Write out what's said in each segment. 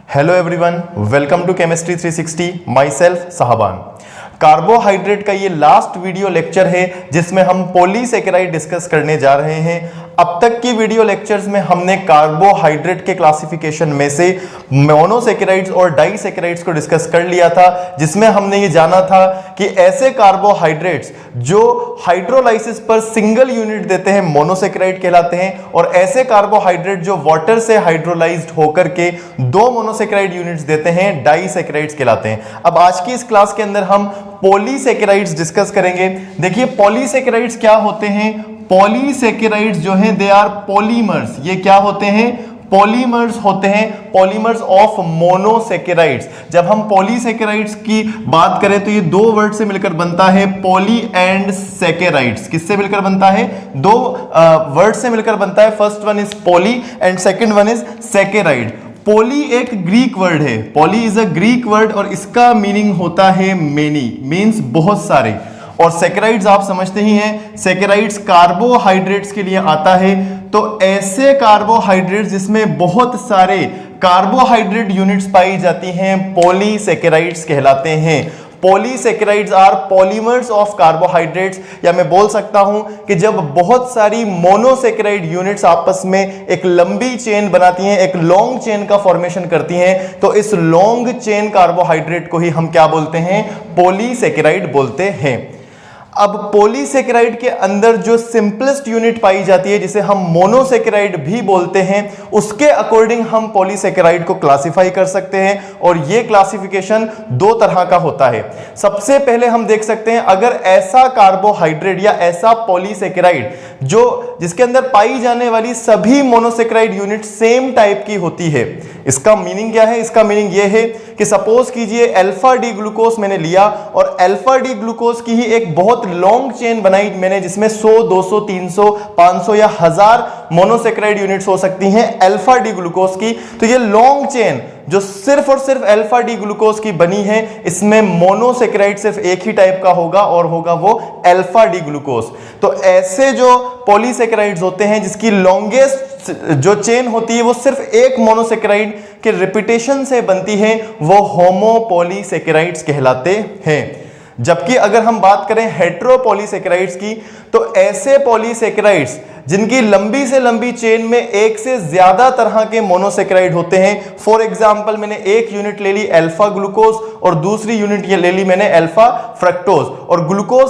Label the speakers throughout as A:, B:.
A: Hello everyone, welcome to chemistry 360। Myself साहबान। Carbohydrate का ये लास्ट वीडियो लेक्चर है जिसमें हम पॉलीसेकेराइड डिस्कस करने जा रहे हैं। अब तक की वीडियो लेक्चर्स में हमने कार्बोहाइड्रेट के क्लासिफिकेशन में से मोनोसेकेराइड्स और डाइसेकेराइड्स को डिस्कस कर लिया था, जिसमें हमने ये जाना था कि ऐसे कार्बोहाइड्रेट्स जो हाइड्रोलाइसिस पर सिंगल यूनिट देते हैं मोनोसेकेराइड कहलाते हैं, और ऐसे कार्बोहाइड्रेट जो वाटर से हाइड्रोलाइज्ड होकर के दो मोनोसेकेराइड यूनिट्स देते हैं डाइसेकेराइड्स कहलाते हैं। अब आज की इस क्लास के अंदर हम पॉलीसेकेराइड्स डिस्कस करेंगे। देखिए पॉलीसेकेराइड्स क्या होते हैं। पॉलीसेकेराइड्स जो हैं दे आर पॉलीमर्स। ये क्या होते हैं? पॉलीमर्स होते हैं, पॉलीमर्स ऑफ मोनोसेकेराइड्स। जब हम पॉलीसेकेराइड्स की बात करें तो ये दो वर्ड से मिलकर बनता है, पॉली एंड सेकेराइड्स। किससे मिलकर बनता है? दो वर्ड से मिलकर बनता है। First one is poly and second one is saccharide. Poly एक ग्रीक वर्ड है, poly is a Greek word और इसका मीनिंग होता है मेनी, मीन्स बहुत सारे। और सेकेराइड्स आप समझते ही हैं, सेकेराइड्स कार्बोहाइड्रेट्स के लिए आता है। तो ऐसे कार्बोहाइड्रेट्स जिसमें बहुत सारे कार्बोहाइड्रेट यूनिट्स पाई जाती हैं पॉलीसेकेराइड्स कहलाते हैं। Polysaccharides are polymers of carbohydrates, या मैं बोल सकता हूं कि जब बहुत सारी मोनोसेकेराइड यूनिट्स आपस में एक लंबी चेन बनाती हैं, एक लॉन्ग चेन का फॉर्मेशन करती हैं, तो इस लॉन्ग चेन कार्बोहाइड्रेट को ही हम क्या बोलते हैं? पॉलीसेकेराइड बोलते हैं। अब पॉलीसेकेराइड के अंदर जो सिंपलेस्ट यूनिट पाई जाती है, जिसे हम मोनोसेकेराइड भी बोलते हैं, उसके अकॉर्डिंग हम पॉलीसेकेराइड को क्लासिफाई कर सकते हैं। और यह क्लासिफिकेशन दो तरह का होता है। सबसे पहले हम देख सकते हैं, अगर ऐसा कार्बोहाइड्रेट या ऐसा पॉलीसेकेराइड जो जिसके अंदर पाई जाने वाली सभी मोनोसेकेराइड यूनिट सेम टाइप की होती है। इसका मीनिंग क्या है? इसका मीनिंग यह है कि सपोज कीजिए अल्फा डी ग्लूकोज मैंने लिया और अल्फा डी ग्लूकोज की ही एक बहुत लॉन्ग चेन बनाई मैंने, जिसमें 100, 200, 300, 500 या 1000 मोनोसेकेराइड यूनिट्स हो सकती हैं अल्फा डी ग्लूकोज की। तो ये लॉन्ग चेन जो सिर्फ और सिर्फ अल्फा डी ग्लूकोज की बनी है, इसमें मोनोसेकेराइड सिर्फ एक ही टाइप का होगा और होगा वो अल्फा डी ग्लूकोज। तो ऐसे जो पॉलीसेकेराइड्स होते हैं जिसकी लॉन्गेस्ट जो चेन होती है वो सिर्फ एक मोनोसेकेराइड के रिपीटेशन से बनती है, वो होमोपॉलीसेकेराइड्स कहलाते हैं। जबकि अगर हम बात करें हेटेरोपॉलीसेकेराइड्स की, तो ऐसे पॉलीसेकेराइड्स जिनकी लंबी से लंबी चेन में एक से ज्यादा तरह के मोनोसेकेराइड होते हैं। फॉर एग्जांपल मैंने एक यूनिट ले ली अल्फा ग्लूकोज और दूसरी यूनिट ये ले ली मैंने अल्फा फ्रक्टोज, और ग्लूकोज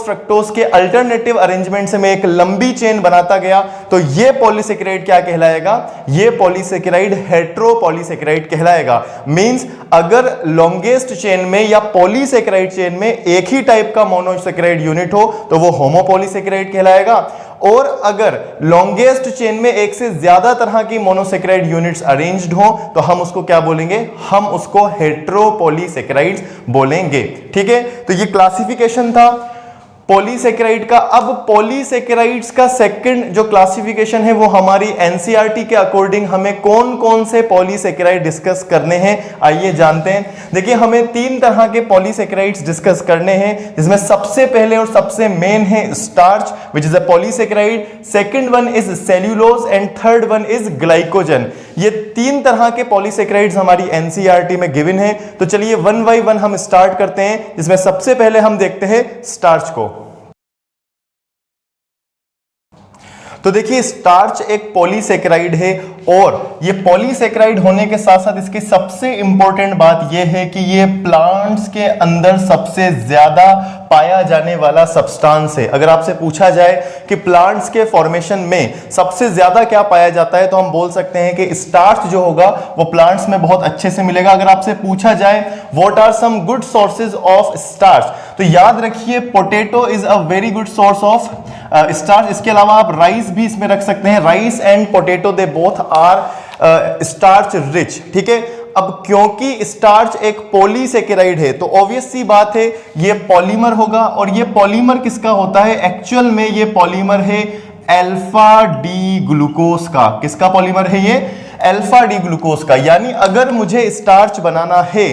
A: फ्रक्टोज के अल्टरनेटिव अरेंजमेंट से मैं एक लंबी चेन बनाता गया, तो ये पॉलीसेकेराइड क्या कहलाएगा? ये पॉलीसेकेराइड हेटेरोपॉलीसेकेराइड कहलाएगा। मींस अगर लॉन्गेस्ट चेन में या पॉलीसेकेराइड चेन में एक ही टाइप का मोनोसेकेराइड यूनिट हो तो वो होमोपॉलीसेकेराइड कहलाएगा। और अगर लॉन्गेस्ट चेन में एक से ज्यादा तरह की मोनोसेकेराइड यूनिट्स अरेंज्ड हो तो हम उसको क्या बोलेंगे? हम उसको हेटेरोपॉलीसेकेराइड्स बोलेंगे। ठीक है, तो ये क्लासिफिकेशन था पॉलीसेकेराइड का। अब पॉलीसेकेराइड्स का सेकंड जो क्लासिफिकेशन है वो हमारी एनसीईआरटी के अकॉर्डिंग हमें कौन कौन से पॉलीसेकेराइड डिस्कस करने हैं, आइए जानते हैं। देखिए हमें तीन तरह के पॉलीसेकेराइड्स डिस्कस करने हैं, जिसमें सबसे पहले और सबसे मेन है starch which is a polysaccharide, second one is cellulose and third one is glycogen. ये तीन तरह के पॉलीसेकेराइड्स हमारी एनसीईआरटी में गिवन है। तो चलिए वन बाय वन हम स्टार्ट करते हैं, जिसमें सबसे पहले हम देखते हैं स्टार्च को। तो देखिए स्टार्च एक पॉलीसेकेराइड है, और ये पॉलीसेकेराइड होने के साथ साथ इसकी सबसे इंपॉर्टेंट बात यह है कि ये प्लांट्स के अंदर सबसे ज्यादा पाया जाने वाला सब्सटेंस है। अगर आपसे पूछा जाए कि प्लांट्स के फॉर्मेशन में सबसे ज्यादा क्या पाया जाता है, तो हम बोल सकते हैं कि स्टार्च जो होगा वो प्लांट्स में बहुत अच्छे से मिलेगा। अगर आपसे पूछा जाए what are some good sources of starch, तो याद रखिए potato is a very good source of starch. इसके अलावा आप राइस भी इसमें रख सकते हैं। Rice and potato they both are starch rich. ठीक है, अब क्योंकि स्टार्च एक पॉलीसेकेराइड है तो ऑब्वियस सी बात है ये पॉलीमर होगा, और ये पॉलीमर किसका होता है? एक्चुअल में ये पॉलीमर है अल्फा डी ग्लूकोज का। किसका पॉलीमर है ये? अल्फा डी ग्लूकोज का। यानी अगर मुझे स्टार्च बनाना है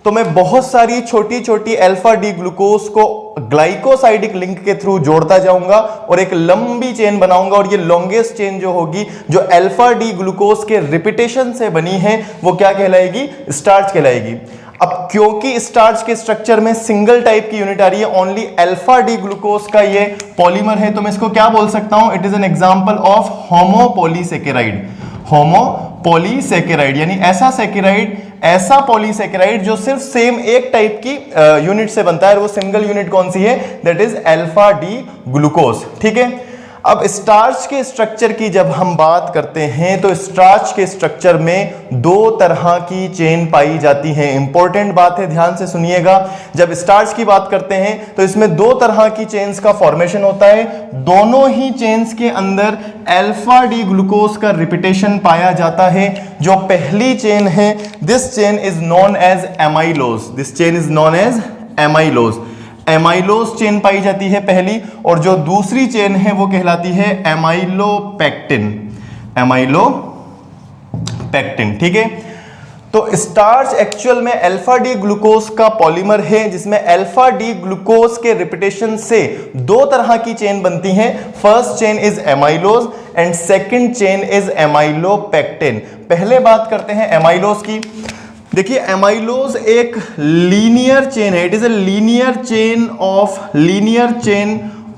A: तो मैं बहुत सारी छोटी छोटी अल्फा डी ग्लूकोज को ग्लाइकोसाइडिक लिंक के थ्रू जोड़ता जाऊंगा और एक लंबी चेन बनाऊंगा, और ये लॉन्गेस्ट चेन जो होगी, जो अल्फा डी ग्लूकोज के रिपीटेशन से बनी है, वो क्या कहलाएगी? स्टार्च कहलाएगी। अब क्योंकि स्टार्च के स्ट्रक्चर में सिंगल टाइप की यूनिट आ रही है, ओनली अल्फा डी ग्लूकोज का ये पॉलीमर है, तो मैं इसको क्या बोल सकता हूं? It is an example of homopolysaccharide. Homopolysaccharide यानी ऐसा पॉलीसेकेराइड जो सिर्फ सेम एक टाइप की यूनिट से बनता है, और वो सिंगल यूनिट कौन सी है? That is alpha D glucose. ठीक है। अब स्टार्च के स्ट्रक्चर की जब हम बात करते हैं, तो स्टार्च के स्ट्रक्चर में दो तरह की चेन पाई जाती है। इंपॉर्टेंट बात है, ध्यान से सुनिएगा। जब स्टार्च की बात करते हैं तो इसमें दो तरह की चेन्स का फॉर्मेशन होता है। दोनों ही चेन्स के अंदर अल्फा डी ग्लूकोज का रिपीटेशन पाया जाता है। जो पहली चेन है, this chain is known as amylose. This chain is known as amylose. Amylose chain पाई जाती है पहली, और जो दूसरी चेन है वो कहलाती है एमाइलोपेक्टिन। एमाइलोपेक्टिन। ठीक है। तो स्टार्च एक्चुअल में अल्फा डी ग्लूकोज का पॉलीमर है, जिसमें अल्फा डी ग्लूकोज के रिपीटेशन से दो तरह की चेन बनती हैं। First chain is amylose and second chain is amylopectin. पहले बात करते हैं एमाइलोज की। देखिए, एमाइलोज एक लीनियर चेन है। It is a linear chain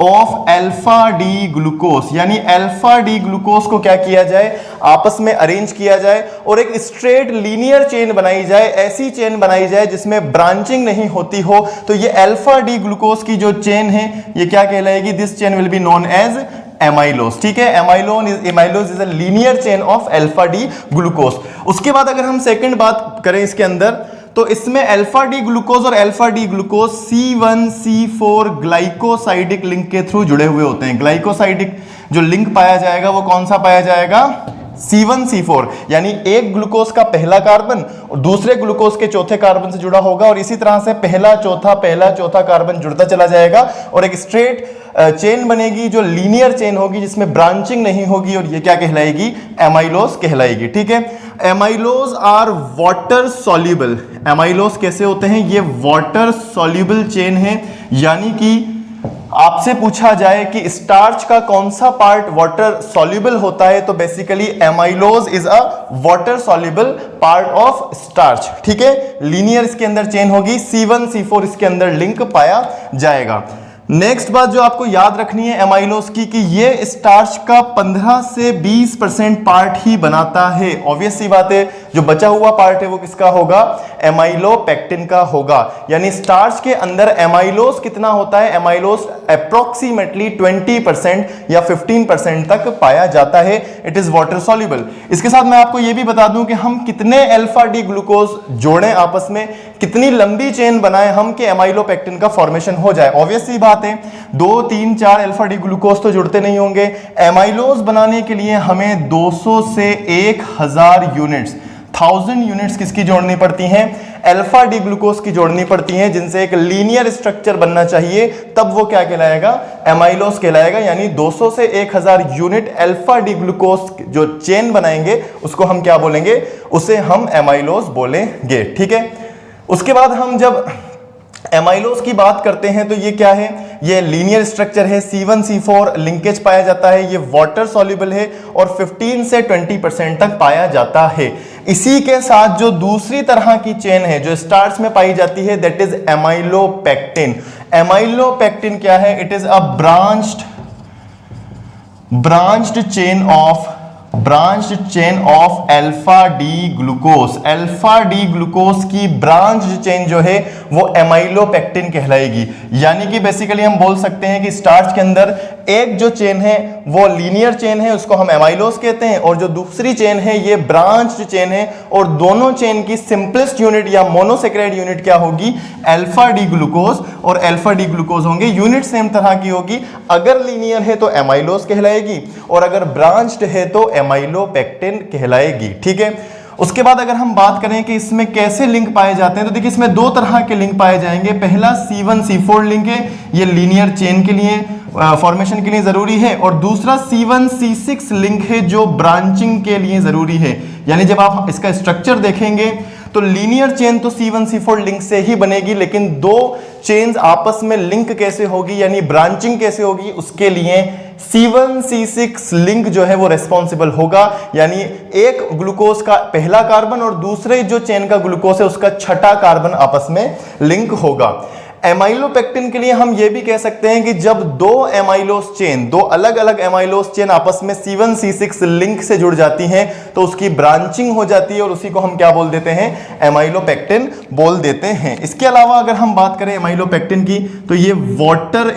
A: of alpha D glucose, यानी अल्फा डी ग्लूकोज को क्या किया जाए? आपस में अरेंज किया जाए और एक स्ट्रेट लीनियर चेन बनाई जाए। ऐसी चेन बनाई जाए जिसमें ब्रांचिंग नहीं होती हो। तो ये अल्फा डी ग्लूकोज की जो चेन है, ये क्या कहलाएगी? This chain will be known as amylose. ठीक है। Amylose is a linear chain of alpha D glucose. उसके बाद अगर हम सेकंड बात करें इसके अंदर, तो इसमें अल्फा डी ग्लूकोज और alpha D glucose C1C4 glycosidic link के थ्रू जुड़े हुए होते हैं। ग्लाइकोसाइडिक जो लिंक पाया जाएगा वो कौन सा पाया जाएगा? C1C4, यानी एक ग्लूकोज का पहला कार्बन और दूसरे ग्लूकोज के चौथे कार्बन से जुड़ा होगा, और इसी तरह से पहला चौथा कार्बन जुड़ता चला जाएगा और एक स्ट्रेट चेन बनेगी जो लीनियर चेन होगी, जिसमें ब्रांचिंग नहीं होगी, और ये क्या कहलाएगी? एमाइलोज कहलाएगी। ठीक है। Amylose are water soluble. Amylose कैसे होते हैं? ये वाटर सॉल्युबल चेन है, यानी कि आपसे पूछा जाए कि स्टार्च का कौन सा पार्ट वाटर सॉल्युबल होता है, तो basically amylose is a water soluble part of starch. ठीक है। लीनियर इसके अंदर चेन होगी, C1C4 इसके अंदर लिंक पाया जाएगा। नेक्स्ट बात जो आपको याद रखनी है एमाइलोज की, कि ये स्टार्च का 15 से 20% पार्ट ही बनाता है। ऑब्वियस सी बात है, जो बचा हुआ पार्ट है वो किसका होगा? एमाइलोपेक्टिन का होगा। यानी स्टार्च के अंदर एमाइलोज कितना होता है? एमाइलोज अप्रोक्सीमेटली 20% या 15% तक पाया जाता है। It is water soluble. इसके साथ मैं आपको यह भी बता दूं कि हम कितने अल्फा डी ग्लूकोज जोड़ें आपस में, कितनी लंबी चेन बनाएं हम कि एमाइलोपेक्टिन का फॉर्मेशन हो जाए। ऑब्वियस सी बात है, 2, 3, 4 अल्फा डी ग्लूकोज तो जुड़ते नहीं होंगे। एमाइलोज बनाने के लिए हमें 200 से 1000 यूनिट्स, 1000 यूनिट्स किसकी जोड़नी पड़ती हैं? अल्फा डी ग्लूकोज की जोड़नी पड़ती हैं, जिनसे एक लीनियर स्ट्रक्चर बनना चाहिए। तब वो क्या कहलाएगा? एमाइलोज कहलाएगा। यानी 200 से 1000 यूनिट अल्फा डी ग्लूकोज जो चेन बनाएंगे, उसको हम क्या बोलेंगे? उसे हम एमाइलोज बोलेंगे। ठीक है। उसके बाद हम जब एमाइलोज की बात करते हैं तो ये क्या है? ये लीनियर स्ट्रक्चर है, C1C4 लिंकेज पाया जाता है, ये वाटर सॉल्युबल है और 15 से 20% तक पाया जाता है। इसी के साथ जो दूसरी तरह की चेन है जो स्टार्च में पाई जाती है, दैट इज एमाइलोपेक्टिन। एमाइलोपेक्टिन क्या है? It is a branched chain of alpha D glucose. Alpha D glucose की ब्रांच्ड चेन जो है वो एमाइलोपेक्टिन कहलाएगी। यानी कि बेसिकली हम बोल सकते हैं कि स्टार्च के अंदर एक जो चेन है वो लीनियर चेन है, उसको हम एमाइलोज कहते हैं, और जो दूसरी चेन है ये ब्रांच्ड चेन है, और दोनों चेन की सिंपलेस्ट यूनिट या मोनोसेकेराइड यूनिट क्या होगी? अल्फा डी ग्लूकोज और अल्फा डी ग्लूकोज होंगे। यूनिट सेम तरह की होगी। अगर लीनियर है तो एमाइलोज कहलाएगी, और अगर ब्रांच्ड है तो एमाइलोपेक्टिन कहलाएगी। ठीक है। उसके बाद अगर हम बात करें कि इसमें कैसे लिंक पाए जाते हैं, तो देखिए इसमें दो तरह के लिंक पाए जाएंगे। पहला C1C4 लिंक है, ये लीनियर चेन के लिए फॉर्मेशन के लिए जरूरी है, और दूसरा C1C6 लिंक है जो ब्रांचिंग के लिए जरूरी है। यानी जब आप इसका स्ट्रक्चर देखेंगे तो लीनियर चेन तो C1C4 लिंक से ही बनेगी, लेकिन दो चेन्स आपस में लिंक कैसे होगी यानी ब्रांचिंग कैसे होगी, उसके लिए C1C6 लिंक जो है वो रेस्पॉन्सिबल होगा। यानी एक ग्लूकोज का पहला कार्बन और दूसरे जो चेन का ग्लूकोज है उसका छठा कार्बन आपस में लिंक होगा। एमाइलोपेक्टिन के लिए हम ये भी कह सकते हैं कि जब दो एमाइलोस चेन, दो अलग अलग एमाइलोस चेन आपस में C1C6 लिंक से जुड़ जाती हैं तो उसकी ब्रांचिंग हो जाती है और उसी को हम क्या बोल देते हैं, एमाइलोपेक्टिन बोल देते हैं। इसके अलावा अगर हम बात करें एमाइलोपेक्टिन की तो ये वाटर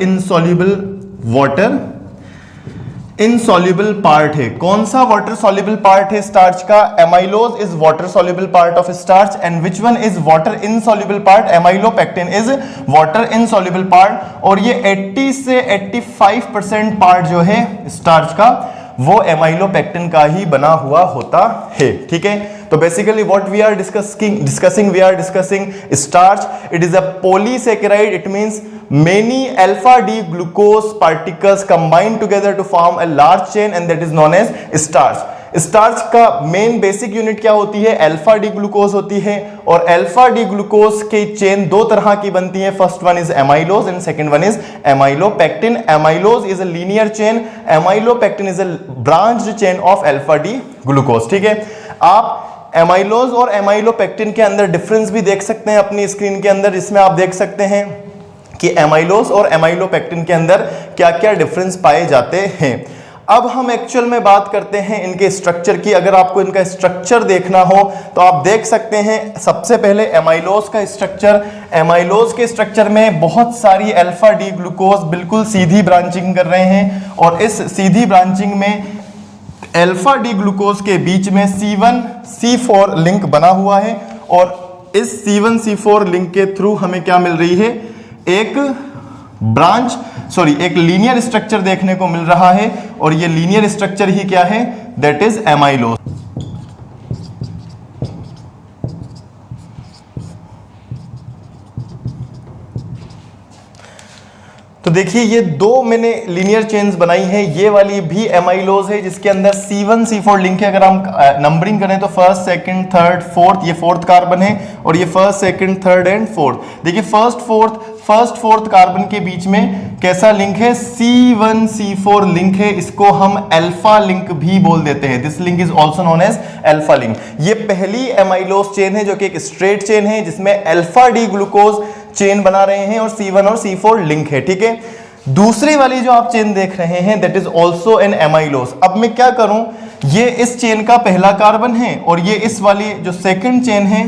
A: इनसॉल्युबल पार्ट है। कौन सा वाटर सॉल्युबल पार्ट है स्टार्च का? Amylose is water soluble part of starch and which one is water insoluble part? Amylopectin is water insoluble part. और ये 80 से 85% पार्ट जो है स्टार्च का वो एमाइलोपेक्टिन का ही बना हुआ होता है। ठीक है, तो basically what we are discussing starch, it is a polysaccharide, it means many alpha D glucose particles combine together to form a large chain and that is known as starch. Starch का main basic unit क्या होती है? Alpha D glucose होती है और alpha D glucose की chain दो तरह की बनती है, first one is amylose and second one is amylopectin. Amylose is a linear chain, amylopectin is a branched chain of alpha D glucose. ठीक है, आप एमाइलोज और एमाइलोपेक्टिन के अंदर डिफरेंस भी देख सकते हैं अपनी स्क्रीन के अंदर, जिसमें आप देख सकते हैं कि एमाइलोज और एमाइलोपेक्टिन के अंदर क्या क्या डिफरेंस पाए जाते हैं। अब हम एक्चुअल में बात करते हैं इनके स्ट्रक्चर की। अगर आपको इनका स्ट्रक्चर देखना हो तो आप देख सकते हैं सबसे पहले एमाइलोज का स्ट्रक्चर। एमाइलोज के स्ट्रक्चर में बहुत सारी अल्फा डी ग्लूकोज बिल्कुल सीधी ब्रांचिंग कर रहे हैं और इस सीधी ब्रांचिंग में अल्फा डी ग्लूकोज के बीच में C1C4 लिंक बना हुआ है और इस C1C4 लिंक के थ्रू हमें क्या मिल रही है? एक लीनियर स्ट्रक्चर देखने को मिल रहा है और ये लीनियर स्ट्रक्चर ही क्या है? That is amylose. तो देखिए ये दो मैंने लीनियर चेन्स बनाई है, ये वाली भी एमाइलोज है जिसके अंदर C1C4 लिंक है। अगर हम नंबरिंग करें तो फर्स्ट, सेकंड, थर्ड, फोर्थ, ये फोर्थ कार्बन है और ये first, second, third and fourth. देखिए फर्स्ट फोर्थ कार्बन के बीच में कैसा लिंक है? C1C4 लिंक है, इसको हम अल्फा लिंक भी बोल देते हैं। This link is also known as alpha link. ये पहली एमाइलोज चेन है जो कि एक स्ट्रेट चेन है जिसमें अल्फा डी ग्लूकोज चेन बना रहे हैं और C1 और C4 लिंक है। ठीक है, दूसरी वाली जो आप चेन देख रहे हैं that is also an amylose. अब मैं क्या करूं, ये इस चेन का पहला कार्बन है और ये इस वाली जो सेकंड चेन है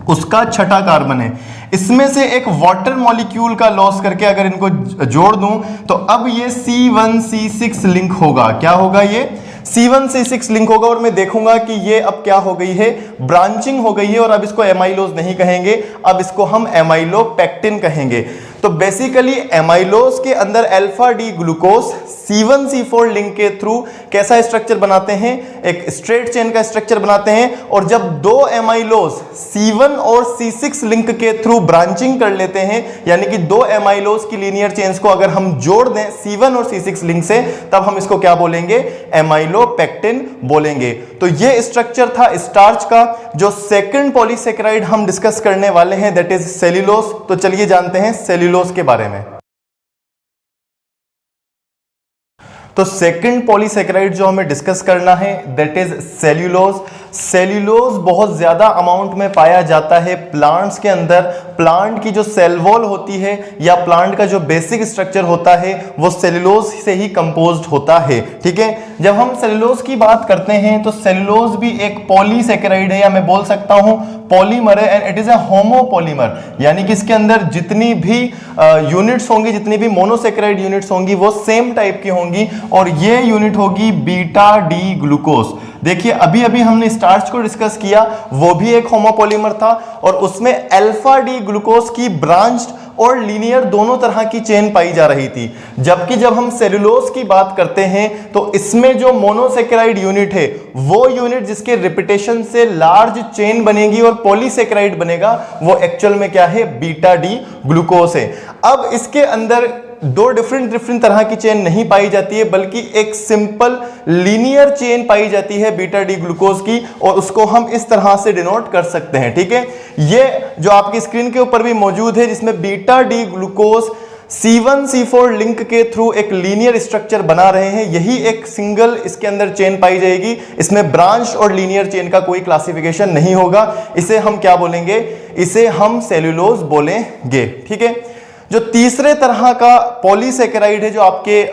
A: उसका छठा कार्बन है। इसमें से एक वाटर मॉलिक्यूल का लॉस करके अगर इनको जोड़ दूं तो अब ये C1C6 लिंक होगा। क्या होगा? ये C1C6 लिंक होगा और मैं देखूंगा कि ये अब क्या हो गई है? ब्रांचिंग हो गई है और अब इसको एमाइलोज नहीं कहेंगे, अब इसको हम एमाइलोपेक्टिन कहेंगे। तो बेसिकली एमाइलोज के अंदर alpha D glucose C1C4 link के थ्रू कैसा स्ट्रक्चर बनाते हैं? एक स्ट्रेट चेन का स्ट्रक्चर बनाते हैं और जब दो एमाइलोज C1 और C6 लिंक के थ्रू ब्रांचिंग कर लेते हैं, यानी कि दो एमाइलोज की लीनियर चेन्स को अगर हम जोड़ दें C1 और C6 लिंक से, तब हम इसको क्या बोलेंगे? एमाइलोपेक्टिन बोलेंगे। तो ये स्ट्रक्चर था स्टार्च का। जो सेकंड पॉलीसेकेराइड हम डिस्कस करने वाले हैं दैट इज सेल्यूलोज। तो चलिए जानते हैं सेल्यूलोज के बारे में। तो सेकंड पॉलीसेकेराइड जो हमें डिस्कस करना है दैट इज सेल्यूलोज। सेल्यूलोज बहुत ज्यादा अमाउंट में पाया जाता है प्लांट्स के अंदर। प्लांट की जो सेल वॉल होती है या प्लांट का जो बेसिक स्ट्रक्चर होता है वो सेल्यूलोज से ही कंपोज्ड होता है। ठीक है, जब हम सेल्यूलोज की बात करते हैं तो सेल्यूलोज भी एक पॉलीसेकेराइड है या मैं बोल सकता हूं पॉलीमर है and it is a homopolymer, यानी कि इसके अंदर जितनी भी यूनिट्स होंगी, जितनी भी मोनोसेकेराइड यूनिट्स होंगी वो सेम टाइप की होंगी और ये यूनिट होगी बीटा डी ग्लूकोज। देखिए अभी अभी हमने स्टार्च को डिस्कस किया, वो भी एक होमोपॉलीमर था और उसमें अल्फा डी ग्लूकोज की ब्रांच्ड और लीनियर दोनों तरह की चेन पाई जा रही थी। जबकि जब हम सेल्यूलोज की बात करते हैं तो इसमें जो मोनोसेकेराइड यूनिट है वो यूनिट जिसके रिपीटेशन से लार्ज चेन बनेगी और पॉलीसेकेराइड बनेगा वो एक्चुअल में क्या है? बीटा डी ग्लूकोज है। अब इसके अंदर दो डिफरेंट तरह की चेन नहीं पाई जाती है, बल्कि एक सिंपल लीनियर चेन पाई जाती है बीटा डी ग्लूकोज की, और उसको हम इस तरह से डिनोट कर सकते हैं। ठीक है, ये जो आपकी स्क्रीन के ऊपर भी मौजूद है, जिसमें beta D glucose C1C4 link के थ्रू एक लीनियर स्ट्रक्चर बना रहे हैं, यही एक सिंगल इसके अंदर चेन पाई जाएगी। इसमें ब्रांच और लीनियर चेन का कोई क्लासिफिकेशन नहीं होगा। इसे हम क्या बोलेंगे? इसे हम सेल्यूलोज बोलेंगे। ठीक है, जो तीसरे तरह का पॉलीसेकेराइड है जो आपके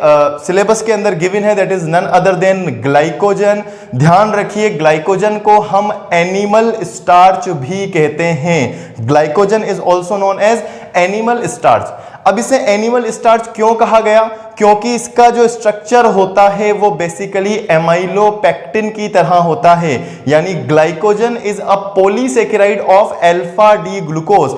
A: सिलेबस के अंदर गिवन है, that is none other than glycogen. ध्यान रखिए, ग्लाइकोजन को हम एनिमल स्टार्च भी कहते हैं। Glycogen is also known as animal starch. अब इसे एनिमल स्टार्च क्यों कहा गया? क्योंकि इसका जो स्ट्रक्चर होता है वो बेसिकली एमाइलोपेक्टिन की तरह होता है, यानी glycogen is a polysaccharide of alpha D glucose.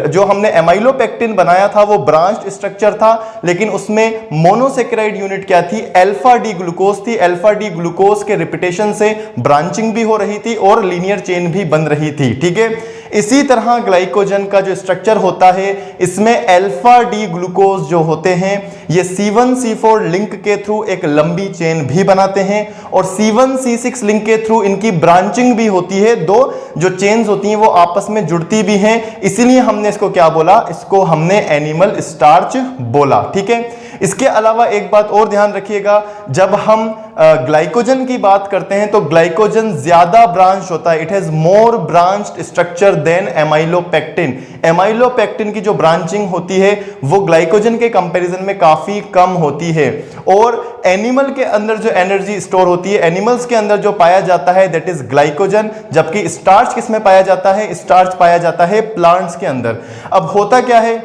A: जो हमने एमाइलोपेक्टिन बनाया था वो ब्रांच्ड स्ट्रक्चर था, लेकिन उसमें मोनोसेकेराइड यूनिट क्या थी? अल्फा डी ग्लूकोज थी। अल्फा डी ग्लूकोज के रिपीटेशन से ब्रांचिंग भी हो रही थी और लीनियर चेन भी बन रही थी। ठीक है, इसी तरह ग्लाइकोजन का जो स्ट्रक्चर होता है, इसमें अल्फा डी ग्लूकोज जो होते हैं ये C1C4 लिंक के थ्रू एक लंबी चेन भी बनाते हैं, और C1C6 लिंक के थ्रू इनकी ब्रांचिंग भी होती है। दो जो चेन्स होती हैं वो आपस में जुड़ती भी हैं, इसीलिए हमने इसको क्या बोला? इसको हमने एनिमल स्टार्च बोला। ठीक है, इसके अलावा एक बात और ध्यान रखिएगा, जब हम ग्लाइकोजन की बात करते हैं तो ग्लाइकोजन ज्यादा ब्रांच होता है। It has more branched structure than amylopectin. Amylopectin की जो ब्रांचिंग होती है वो ग्लाइकोजन के कंपैरिजन में काफी कम होती है। और एनिमल के अंदर जो एनर्जी स्टोर होती है, एनिमल्स के अंदर जो पाया जाता है दैट इज ग्लाइकोजन, जबकि स्टार्च किसमें पाया जाता है? स्टार्च पाया जाता है प्लांट्स के अंदर। अब होता क्या है,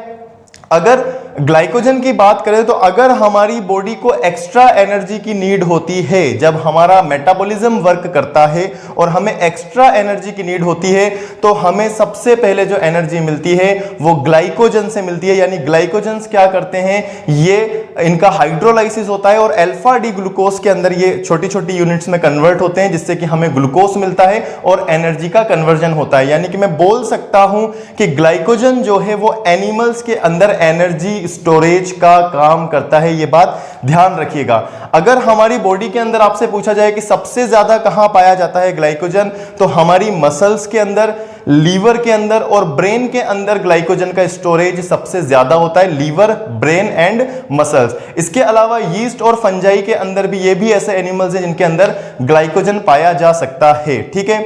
A: अगर ग्लाइकोजन की बात करें तो अगर हमारी बॉडी को एक्स्ट्रा एनर्जी की नीड होती है, जब हमारा मेटाबॉलिज्म वर्क करता है और हमें एक्स्ट्रा एनर्जी की नीड होती है, तो हमें सबसे पहले जो एनर्जी मिलती है वो ग्लाइकोजन से मिलती है। यानी ग्लाइकोजन्स क्या करते हैं, ये इनका हाइड्रोलाइसिस होता है और अल्फा डी ग्लूकोज के अंदर ये छोटी छोटी यूनिट्स में कन्वर्ट होते हैं, जिससे कि हमें ग्लूकोज मिलता है और एनर्जी का कन्वर्जन होता है। यानी कि मैं बोल सकता हूं कि ग्लाइकोजन जो है वो एनिमल्स के अंदर एनर्जी स्टोरेज का काम करता है। ये बात ध्यान रखिएगा। अगर हमारी बॉडी के अंदर आपसे पूछा जाए कि सबसे ज्यादा कहां पाया जाता है ग्लाइकोजन, तो हमारी मसल्स के अंदर, लीवर के अंदर और ब्रेन के अंदर ग्लाइकोजन का स्टोरेज सबसे ज्यादा होता है। Liver, brain and muscles. इसके अलावा यीस्ट और फंजाई के अंदर भी, ये भी ऐसे एनिमल्स हैं जिनके अंदर ग्लाइकोजन पाया जा सकता है। ठीक है,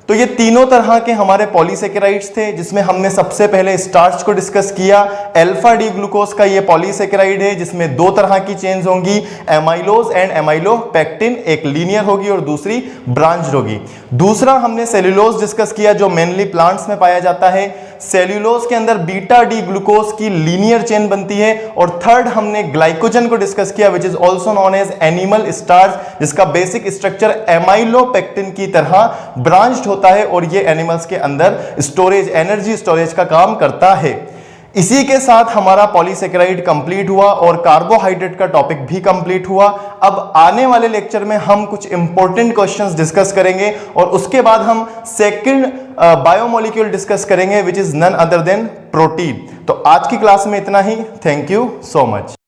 A: तो ये तीनों तरह के हमारे पॉलीसेकेराइड्स थे, जिसमें हमने सबसे पहले स्टार्च को डिस्कस किया। अल्फा डी ग्लूकोज का ये पॉलीसेकेराइड है जिसमें दो तरह की चेन्स होंगी, एमाइलोज एंड एमाइलोपेक्टिन। एक लीनियर होगी और दूसरी ब्रांच होगी। दूसरा हमने सेल्यूलोज डिस्कस किया जो मेनली प्लांट्स में पाया जाता है। सेल्यूलोज के अंदर बीटा डी ग्लूकोज की लीनियर चेन बनती है। और थर्ड हमने ग्लाइकोजन को डिस्कस किया which is also known as animal starch, जिसका बेसिक स्ट्रक्चर एमाइलोपेक्टिन की तरह ब्रांच्ड होता है और ये एनिमल्स के अंदर स्टोरेज, एनर्जी स्टोरेज का काम करता है। इसी के साथ हमारा पॉलीसेकेराइड कंप्लीट हुआ और कार्बोहाइड्रेट का टॉपिक भी कंप्लीट हुआ। अब आने वाले लेक्चर में हम कुछ इंपॉर्टेंट क्वेश्चंस डिस्कस करेंगे और उसके बाद हम सेकंड बायोमोलिक्यूल डिस्कस करेंगे which is none other than protein. तो आज की क्लास में इतना ही। Thank you so much.